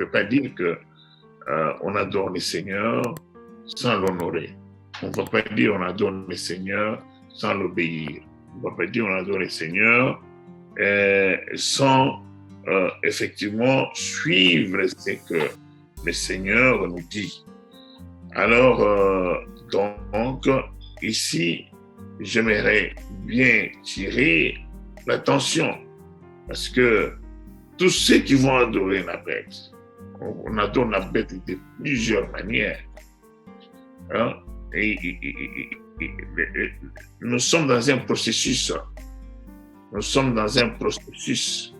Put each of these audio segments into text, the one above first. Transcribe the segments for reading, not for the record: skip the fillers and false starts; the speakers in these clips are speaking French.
peut pas dire que on adore le Seigneur sans l'honorer. On ne peut pas dire on adore le Seigneur sans l'obéir. On ne peut pas dire on adore le Seigneur sans effectivement suivre ce que le Seigneur nous dit. Alors, donc, ici, j'aimerais bien tirer l'attention parce que tous ceux qui vont adorer la bête, on adore la bête de plusieurs manières. Hein? Nous sommes dans un processus. Nous sommes dans un processus.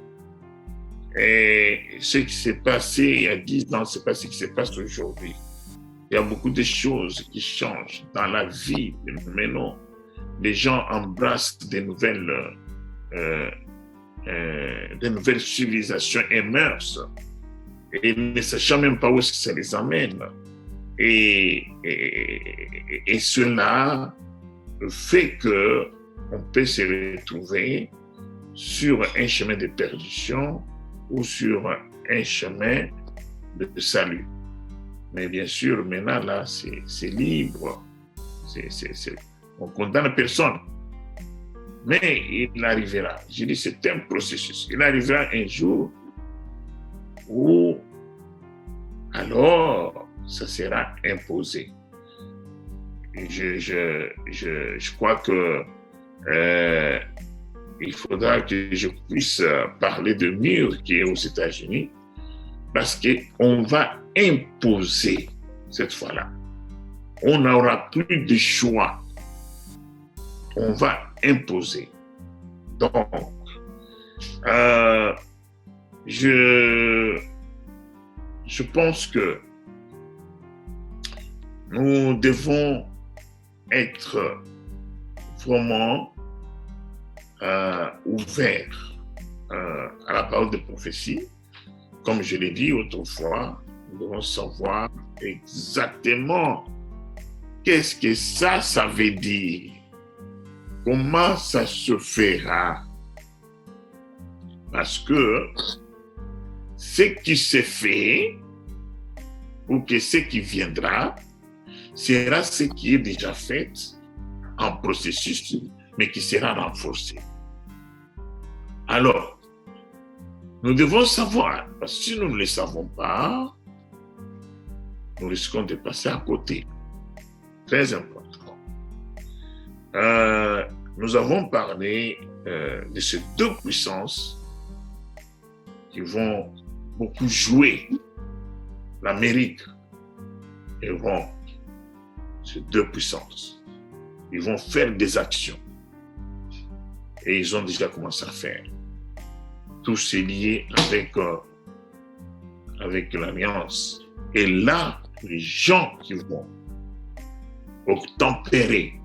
Et ce qui s'est passé il y a 10 ans, ce n'est pas ce qui se passe aujourd'hui. Il y a beaucoup de choses qui changent dans la vie de nous menons. Les gens embrassent des nouvelles civilisations et mœurs. Et ne sachant même pas où est-ce que ça les amène. Et cela fait qu'on peut se retrouver sur un chemin de perdition ou sur un chemin de salut. Mais bien sûr, maintenant, là, c'est libre. On ne condamne personne. Mais il arrivera, je dis, c'est un processus. Il arrivera un jour où, alors, ça sera imposé. Et je crois que il faudra que je puisse parler de mur qui est aux États-Unis, parce qu'on va imposer cette fois-là. On n'aura plus de choix. On va imposer. Donc, je pense que nous devons être vraiment ouverts à la parole de prophétie. Comme je l'ai dit autrefois, nous devons savoir exactement qu'est-ce que ça veut dire. Comment ça se fera? Parce que ce qui s'est fait ou que ce qui viendra sera ce qui est déjà fait en processus, mais qui sera renforcé. Alors, nous devons savoir, parce que si nous ne le savons pas, nous risquons de passer à côté. Très important. Nous avons parlé de ces deux puissances qui vont beaucoup jouer. L'Amérique et vont, ces deux puissances, ils vont faire des actions. Et ils ont déjà commencé à faire. Tout c'est lié avec l'Alliance. Et là, les gens qui vont obtempérer,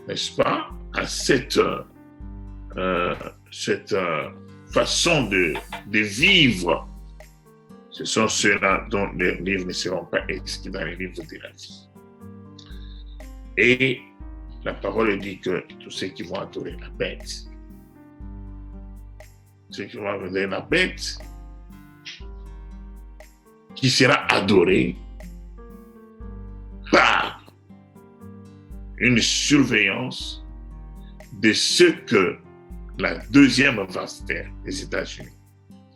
n'est-ce pas, à cette façon de vivre, ce sont ceux-là dont les livres ne seront pas inscrits dans les livres de la vie. Et la parole dit que tous ceux qui vont adorer la bête, ceux qui vont adorer la bête, qui sera adorée par une surveillance de ce que la deuxième va faire, les États-Unis.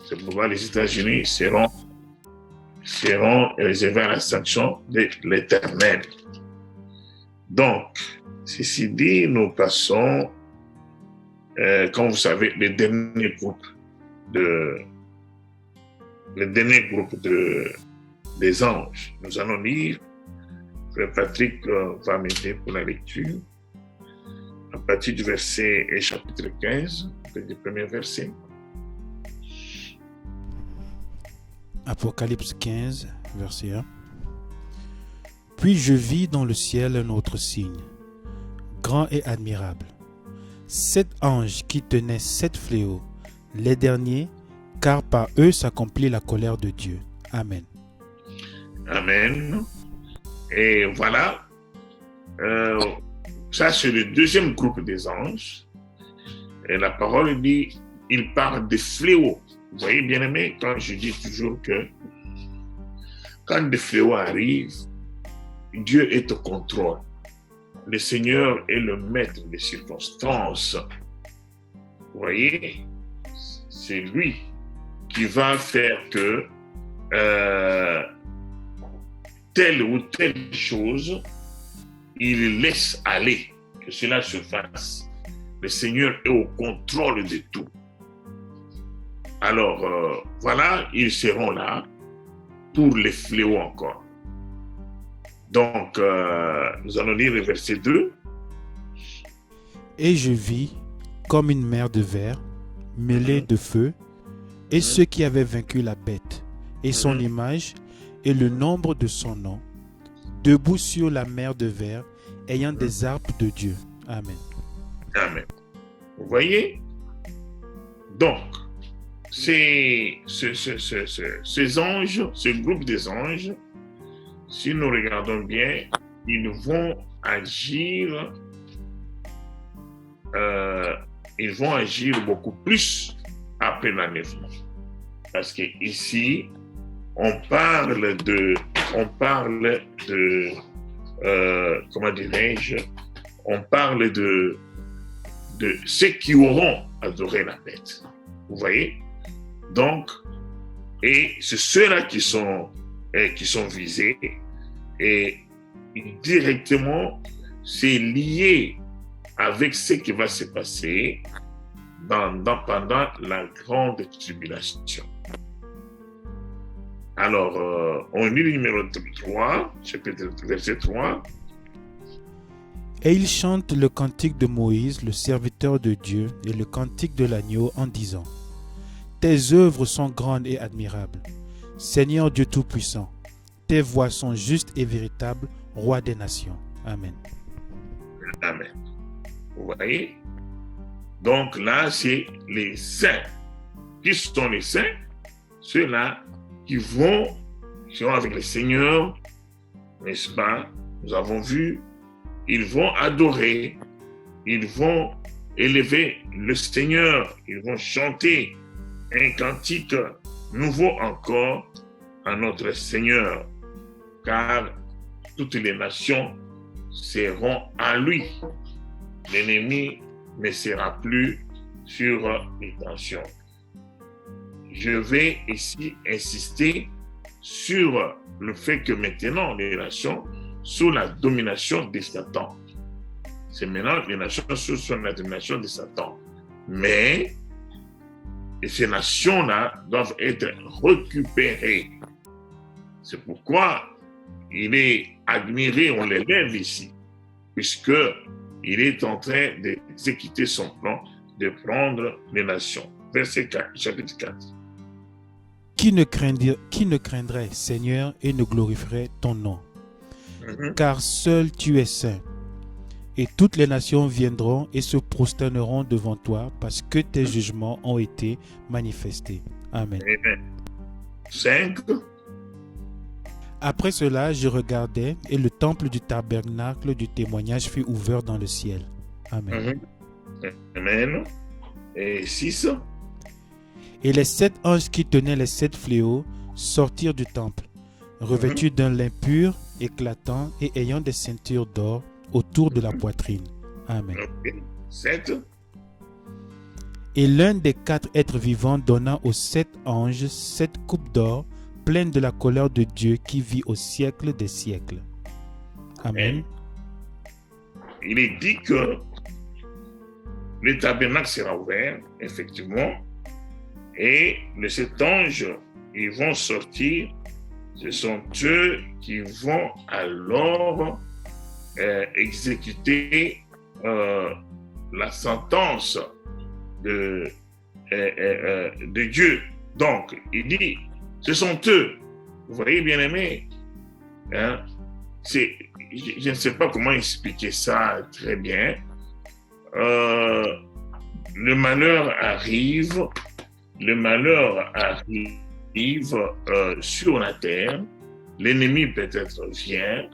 C'est pourquoi les États-Unis seront réservés à la sanction de l'Éternel. Donc, ceci dit, nous passons, comme vous savez, le dernier groupe des anges. Nous allons lire, Frère Patrick va m'aider pour la lecture, à partir du verset chapitre 15, du premier verset. Apocalypse 15, verset 1. Puis je vis dans le ciel un autre signe, grand et admirable. 7 anges qui tenaient 7 fléaux, les derniers, car par eux s'accomplit la colère de Dieu. Amen. Amen. Et voilà, ça c'est le deuxième groupe des anges. Et la parole dit, il parle des fléaux. Vous voyez, bien aimé, quand je dis toujours que quand des fléaux arrivent, Dieu est au contrôle. Le Seigneur est le maître des circonstances. Vous voyez, c'est lui qui va faire que telle ou telle chose, il laisse aller, que cela se fasse. Le Seigneur est au contrôle de tout. Alors, voilà, ils seront là pour les fléaux encore. Donc, nous allons lire le verset 2. Et je vis comme une mer de verre mêlée de feu, et ceux qui avaient vaincu la bête, et son image, et le nombre de son nom, debout sur la mer de verre, ayant des arpes de Dieu. Amen. Amen. Vous voyez? Donc, ces anges, ce groupe des anges, si nous regardons bien, ils vont agir beaucoup plus après l'enlèvement. Parce que ici, on parle de comment dirais-je, on parle de ceux qui auront adoré la bête. Vous voyez? Donc, et c'est ceux-là qui sont visés, et directement, c'est lié avec ce qui va se passer pendant la grande tribulation. Alors, on lit le numéro 3, chapitre verset 3. Et ils chantent le cantique de Moïse, le serviteur de Dieu, et le cantique de l'agneau en disant: Tes œuvres sont grandes et admirables, Seigneur Dieu Tout-Puissant. Tes voies sont justes et véritables, Roi des nations. Amen. Amen. Vous voyez? Donc là, c'est les saints. Qui sont les saints? Ceux-là qui seront avec le Seigneur, n'est-ce pas? Nous avons vu, ils vont adorer, ils vont élever le Seigneur, ils vont chanter un cantique nouveau encore à notre Seigneur, car toutes les nations seront à lui. L'ennemi ne sera plus sur les nations. Je vais ici insister sur le fait que maintenant les nations sous la domination de Satan. C'est maintenant les nations sous la domination de Satan. Mais ces nations-là doivent être récupérées. C'est pourquoi il est admiré, on l'élève ici, puisque il est en train d'exécuter son plan de prendre les nations. Verset 4, chapitre 4. Qui ne craindrait, Seigneur, et ne glorifierait ton nom? Car seul tu es saint. Et toutes les nations viendront et se prosterneront devant toi parce que tes jugements ont été manifestés. Amen. Amen. 5. Après cela, je regardais et le temple du tabernacle du témoignage fut ouvert dans le ciel. Amen. Amen. Et 6. Et les 7 anges qui tenaient les 7 fléaux sortirent du temple, revêtus d'un lin pur, éclatant et ayant des ceintures d'or autour de la poitrine. Amen. 7. Et l'un des 4 êtres vivants donna aux 7 anges 7 coupes d'or pleines de la colère de Dieu qui vit au siècle des siècles. Amen. Il est dit que le tabernacle sera ouvert, effectivement, et les 7 anges, ils vont sortir. Ce sont eux qui vont alors exécuter la sentence de Dieu. Donc, il dit, ce sont eux. Vous voyez, bien-aimés, hein? Je ne sais pas comment expliquer ça très bien. Le malheur arrive sur la terre, l'ennemi peut-être vient,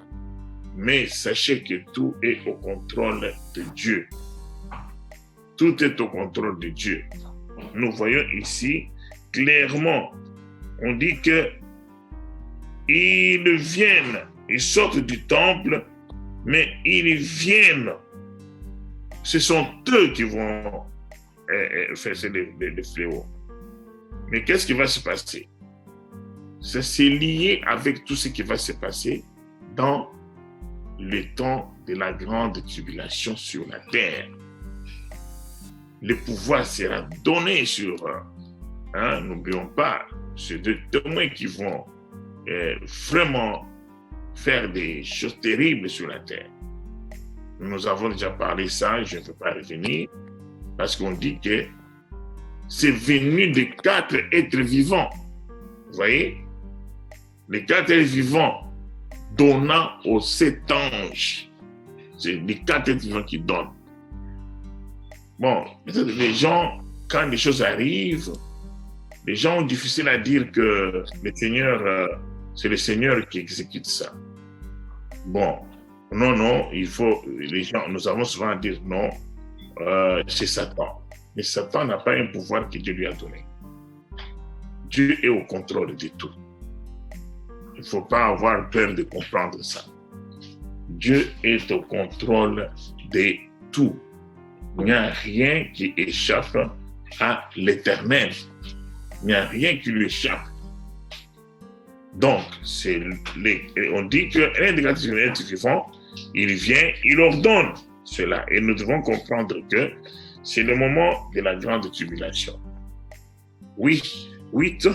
mais sachez que tout est au contrôle de Dieu. Tout est au contrôle de Dieu. Nous voyons ici clairement, on dit que ils viennent, ils sortent du temple, mais ils viennent. Ce sont eux qui vont faire les fléaux. Mais qu'est-ce qui va se passer? C'est lié avec tout ce qui va se passer dans le temps de la grande tribulation sur la terre. Le pouvoir sera donné sur eux. N'oublions pas, c'est deux témoins qui vont vraiment faire des choses terribles sur la terre. Nous avons déjà parlé de ça, je ne veux pas revenir, parce qu'on dit que c'est venu des 4 êtres vivants. Vous voyez? Les 4 êtres vivants donnant aux 7 anges. C'est les 4 êtres vivants qui donnent. Bon, les gens, quand les choses arrivent, les gens ont difficile à dire que le Seigneur, c'est le Seigneur qui exécute ça. Bon, non, il faut, les gens, nous avons souvent à dire non, c'est Satan. Mais Satan n'a pas un pouvoir que Dieu lui a donné. Dieu est au contrôle de tout. Il ne faut pas avoir peur de comprendre ça. Dieu est au contrôle de tout. Il n'y a rien qui échappe à l'Éternel. Il n'y a rien qui lui échappe. Donc, on dit qu'un des 4 êtres vivants, il vient, il ordonne cela. Et nous devons comprendre que c'est le moment de la grande tribulation. Oui, 8.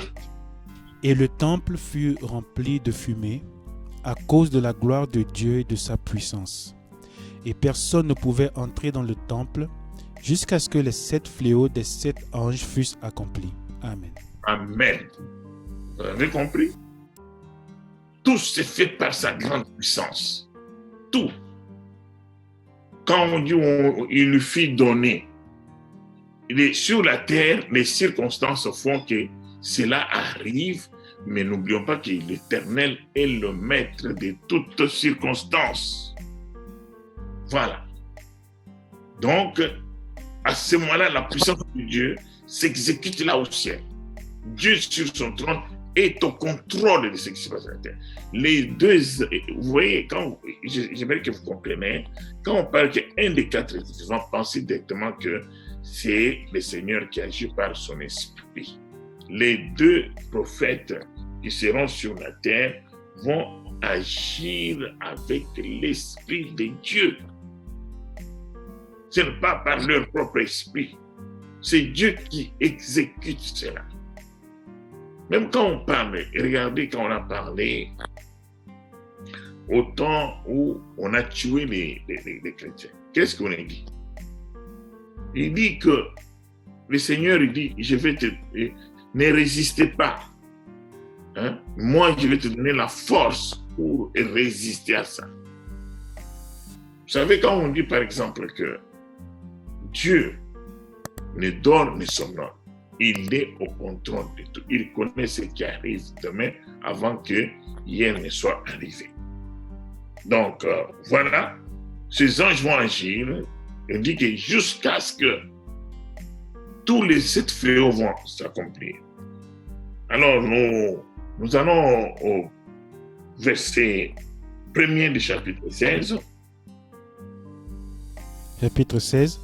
Et le temple fut rempli de fumée à cause de la gloire de Dieu et de sa puissance. Et personne ne pouvait entrer dans le temple jusqu'à ce que les 7 fléaux des 7 anges fussent accomplis. Amen. Amen. Vous avez compris? Tout s'est fait par sa grande puissance. Tout. Quand on dit il lui fit donner, il est sur la terre, les circonstances font que cela arrive, mais n'oublions pas que l'Éternel est le maître de toutes circonstances. Voilà. Donc, à ce moment-là, la puissance de Dieu s'exécute là au ciel. Dieu sur son trône est au contrôle de ce qui se passe sur la terre. Les deux, vous voyez, j'aimerais que vous compreniez, quand on parle qu'un des 4 vivants, pensez directement que c'est le Seigneur qui agit par son esprit. Les 2 prophètes qui seront sur la terre vont agir avec l'esprit de Dieu. Ce n'est pas par leur propre esprit. C'est Dieu qui exécute cela. Même quand on parle, regardez quand on a parlé au temps où on a tué les chrétiens. Qu'est-ce qu'on a dit? Il dit que le Seigneur, il dit, ne résistez pas. Moi, je vais te donner la force pour résister à ça. Vous savez, quand on dit par exemple que Dieu ne dort ni somnole, il est au contrôle de tout. Il connaît ce qui arrive demain avant que hier ne soit arrivé. Donc, voilà, ces anges vont agir. On dit que jusqu'à ce que tous les 7 fléaux vont s'accomplir. Alors, nous allons au verset 1er du chapitre 16. Chapitre 16.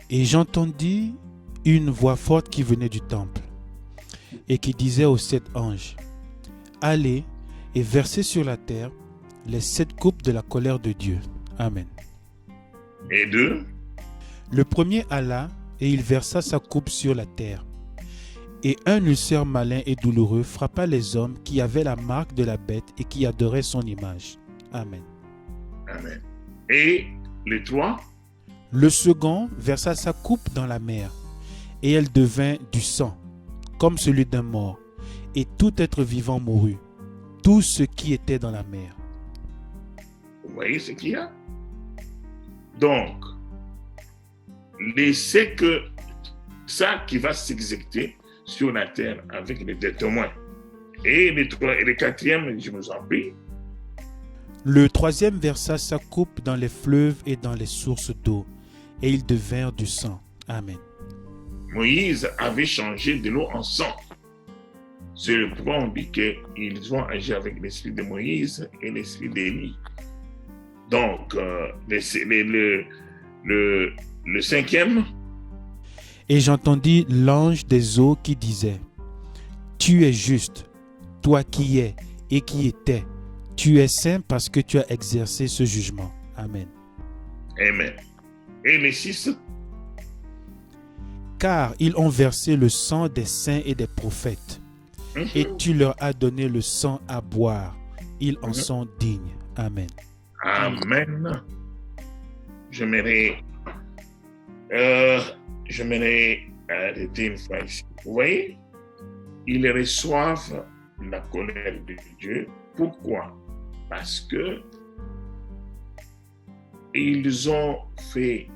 Et j'entendis une voix forte qui venait du temple et qui disait aux 7 anges, allez et versez sur la terre les 7 coupes de la colère de Dieu. Amen. Et 2. Le premier alla et il versa sa coupe sur la terre. Et un ulcère malin et douloureux frappa les hommes qui avaient la marque de la bête et qui adoraient son image. Amen. Amen. Et le 3. Le second versa sa coupe dans la mer, et elle devint du sang, comme celui d'un mort, et tout être vivant mourut, tout ce qui était dans la mer. Vous voyez ce qu'il y a? Donc, c'est que ça qui va s'exécuter sur la terre avec les 2 témoins. Et le 4e, je vous en prie. Le 3e versa sa coupe dans les fleuves et dans les sources d'eau, et ils devinrent du sang. Amen. Moïse avait changé de l'eau en sang. C'est le pourquoi on dit qu'ils ont agi avec l'esprit de Moïse et l'esprit d'Élie. Donc, le cinquième. Et j'entendis l'ange des eaux qui disait, tu es juste, toi qui es et qui étais, tu es saint parce que tu as exercé ce jugement. Amen. Amen. Et les 6. Car ils ont versé le sang des saints et des prophètes, et tu leur as donné le sang à boire. Ils en sont dignes. Amen. Amen. J'aimerais arrêter une fois ici. Vous voyez, ils reçoivent la colère de Dieu. Pourquoi? Parce que ils ont fait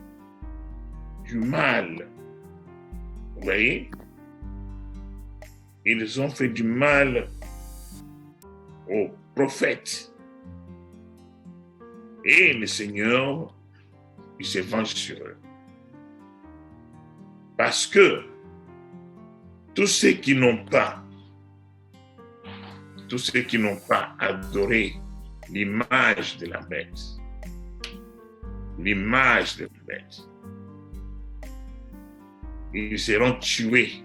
du mal. Vous voyez? Ils ont fait du mal aux prophètes. Et le Seigneur, il se venge sur eux. Parce que tous ceux qui n'ont pas adoré l'image de la bête, ils seront tués.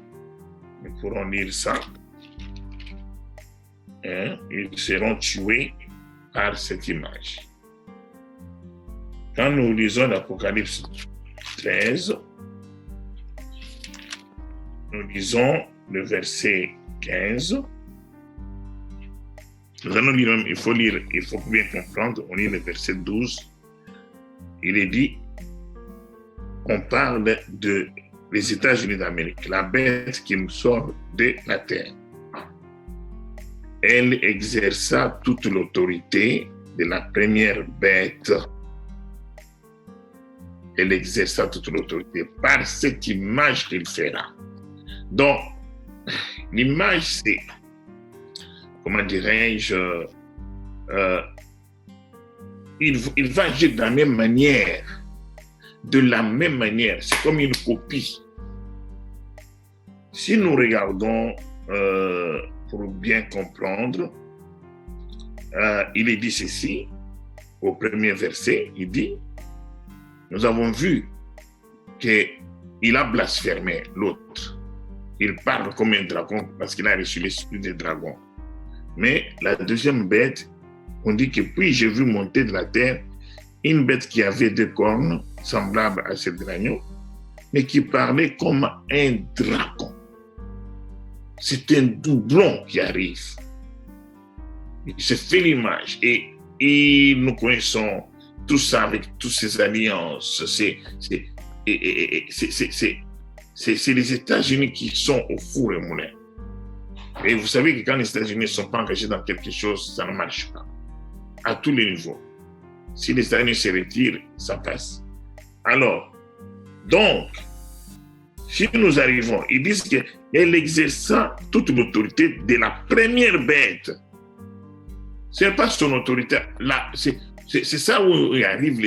Nous pourrons lire ça. Ils seront tués par cette image. Quand nous lisons l'Apocalypse 13, nous lisons le verset 15. Nous allons lire, il faut bien comprendre, on lit le verset 12. Il est dit, on parle des États-Unis d'Amérique, la bête qui nous sort de la terre. Elle exerça toute l'autorité de la première bête. Elle exerça toute l'autorité par cette image qu'il fera. Donc, l'image, c'est, comment dirais-je, il va agir de la même manière. De la même manière. C'est comme une copie. Si nous regardons, pour bien comprendre, il est dit ceci, au premier verset, il dit, nous avons vu qu'il a blasphémé l'autre. Il parle comme un dragon parce qu'il a reçu l'esprit des dragons. Mais la deuxième bête, on dit que puis j'ai vu monter de la terre une bête qui avait 2 cornes, semblable à celle de l'agneau, mais qui parlait comme un dragon. C'est un doublon qui arrive. Il se fait l'image et nous connaissons tout ça avec toutes ces alliances. C'est les États-Unis qui sont au four et moulin. Et vous savez que quand les États-Unis ne sont pas engagés dans quelque chose, ça ne marche pas. À tous les niveaux. Si les États-Unis se retirent, ça passe. Alors, donc, si nous arrivons, ils disent qu'elle exerça toute l'autorité de la première bête. Ce n'est pas son autorité. Là, c'est ça où arrive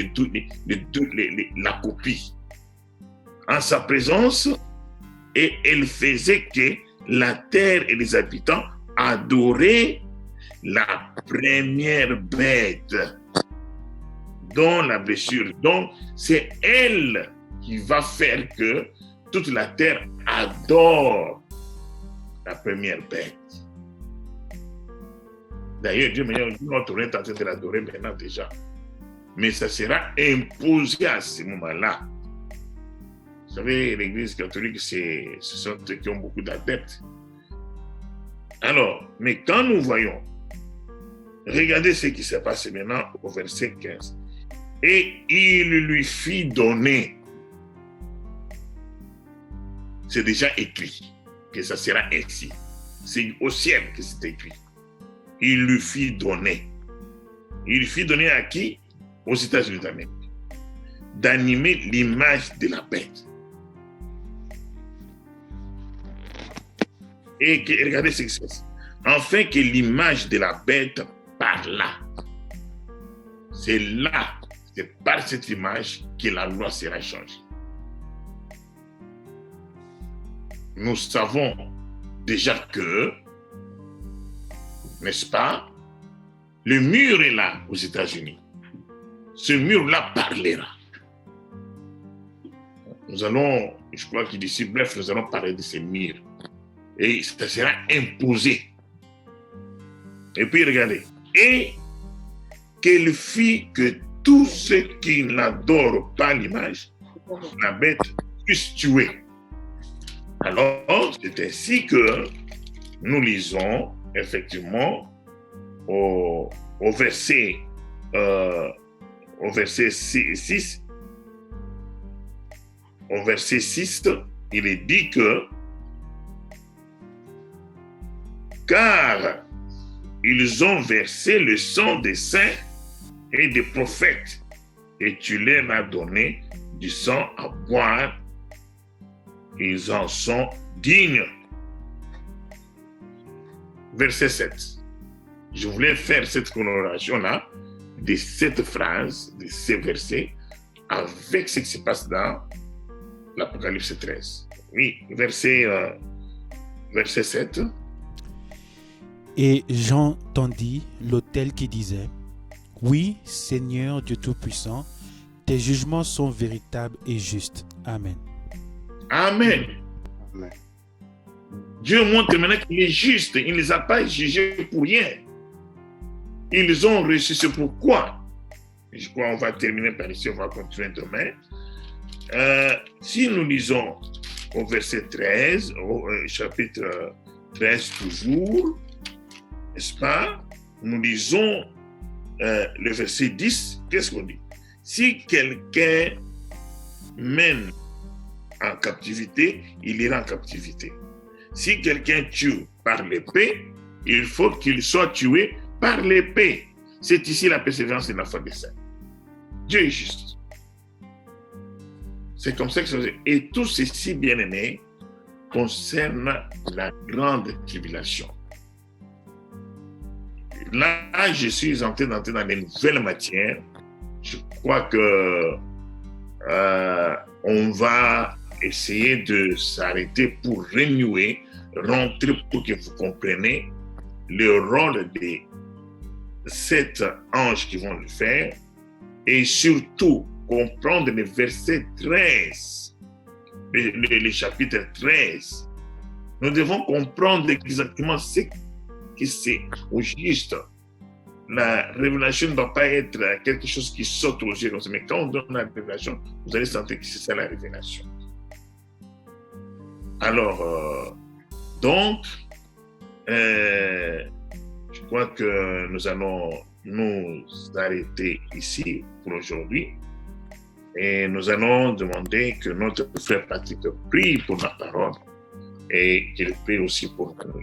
la copie. En sa présence, et elle faisait que la terre et les habitants adoraient la première bête dont la blessure. Donc, c'est elle qui va faire que toute la terre adore la première bête. D'ailleurs, Dieu notre est en train de l'adorer maintenant déjà. Mais ça sera imposé à ce moment-là. Vous savez, l'Église catholique, ce sont ceux qui ont beaucoup d'adeptes. Alors, mais quand nous voyons, regardez ce qui se passe maintenant au verset 15. Et il lui fit donner. C'est déjà écrit que ça sera ainsi. C'est au ciel que c'est écrit. Il lui fit donner. Il lui fit donner à qui? Aux États-Unis d'Amérique. D'animer l'image de la bête. Et regardez ce qui se passe. Afin que l'image de la bête parla. C'est là, c'est par cette image que la loi sera changée. Nous savons déjà que n'est-ce pas? Le mur est là aux États-Unis. Ce mur-là parlera. Nous allons, je crois qu'il d'ici, bref, nous allons parler de ces murs. Et ça sera imposé. Et puis regardez. Et qu'elle fit que tous ceux qui n'adorent pas l'image, la bête, puissent tuer. Alors, c'est ainsi que nous lisons effectivement au verset 6, au verset 6, il est dit que car ils ont versé le sang des saints et des prophètes, et tu leur as donné du sang à boire, ils en sont dignes. Verset 7. Je voulais faire cette coloration-là de cette phrase, de ces versets, avec ce qui se passe dans l'Apocalypse 13. Oui, verset 7. Et j'entendis l'autel qui disait: oui, Seigneur Dieu Tout-Puissant, tes jugements sont véritables et justes. Amen. Amen. Amen. Dieu montre maintenant qu'il est juste. Il ne les a pas jugés pour rien. Ils ont reçu ce pourquoi. Je crois qu'on va terminer par ici, on va continuer demain. Si nous lisons au verset 13, au chapitre 13 toujours, n'est-ce pas? Nous lisons le verset 10, qu'est-ce qu'on dit? Si quelqu'un mène en captivité, il ira en captivité. Si quelqu'un tue par l'épée, il faut qu'il soit tué par l'épée. C'est ici la persévérance de la foi des saints. Dieu est juste. C'est comme ça que ça se fait. Et tout ceci, bien-aimé, concerne la grande tribulation. Là, je suis en train d'entrer dans les nouvelles matières. Je crois que on va essayer de s'arrêter pour renouer, rentrer pour que vous compreniez le rôle de 7 anges qui vont le faire et surtout comprendre le verset 13, le chapitre 13. Nous devons comprendre exactement ce que c'est au juste. La révélation ne doit pas être quelque chose qui saute aux yeux. Mais quand on donne la révélation, vous allez sentir que c'est ça la révélation. Alors, donc, je crois que nous allons nous arrêter ici pour aujourd'hui. Et nous allons demander que notre frère Patrick prie pour la parole et qu'il prie aussi pour nous.